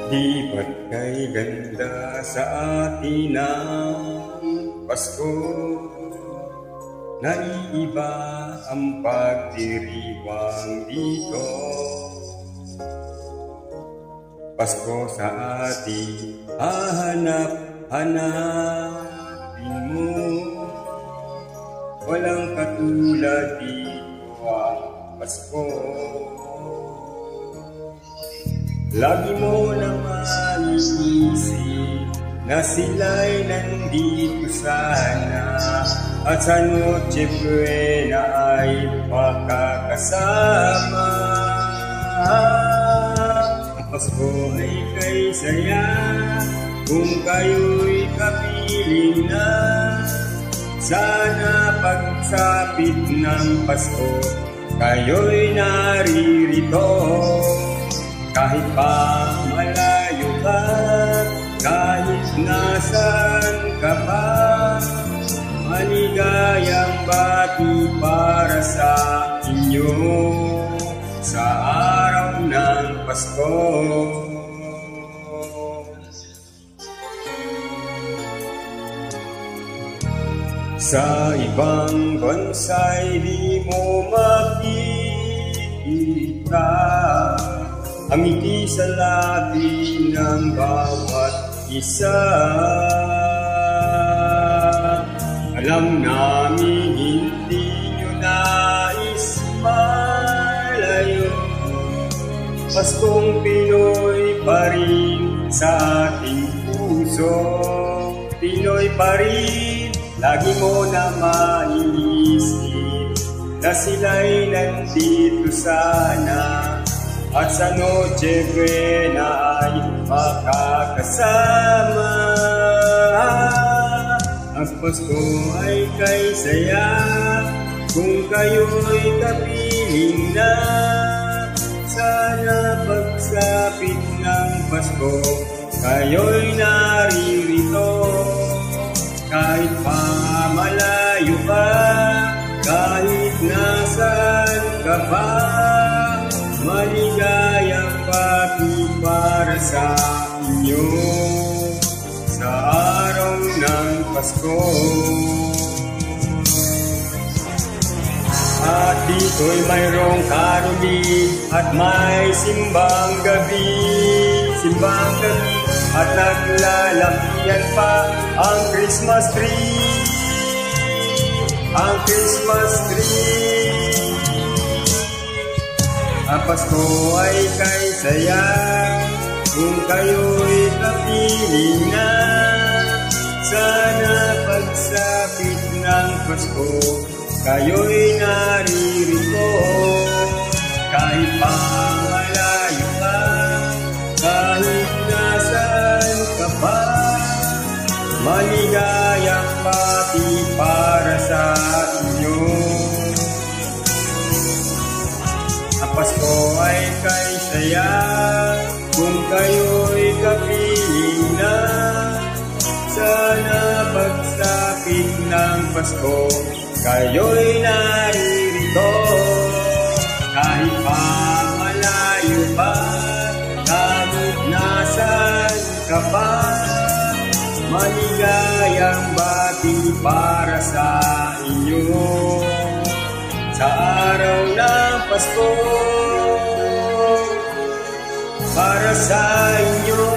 Di ba't kay ganda sa atin ang Pasko? Naiiba ang pagdiriwang dito. Pasko sa atin, hahanap-hanapin mo. Walang katulad dito ang Pasko. Lagi mo naman iisip na sila'y nandito sana, at sa Noche Buena ay makakasama. Ang Pasko ay kay saya kung kayo'y kapiling na. Sana pagsapit ng Pasko kayo'y naririto. Kahit pa malayo ka, kahit nasan ka pa, maligayang bati para sa inyo sa araw ng Pasko. Sa ibang bansa'y di mo makikita ang ngiti sa labi ng bawat isa. Alam namin hindi nyo nais malayo. Paskong Pinoy pa rin sa ating puso. Pinoy pa rin, lagi mo na maiisip na sila'y nandito sana, at sa Noche Buena ay makakasama. Ang Pasko ay kay saya kung kayo'y kapiling na. Sana pagsapit ng Pasko kayo'y naririto. Kahit pa malayo ka, kahit nasan ka pa, maligayang pati para sa inyo sa araw ng Pasko. At dito'y mayroong karoli at may simbang gabi, at naglalakihan pa ang Christmas tree, ang Christmas tree. Ang Pasko ay kay saya kung kayo'y kapiling na. Sana pagsapit ng Pasko kayo'y naririto. Kahit pa malayo ka, kahit nasaan ka pa, maligayang pati para sa inyo. Ang Pasko ay kay saya kung kayo'y kapiling na. Sana pagsapit ng Pasko kayo'y naririto. Kahit pa malayo pa, kahit nasan ka pa, maligayang bati para sa inyo sa araw ng Pasko, para sa inyo.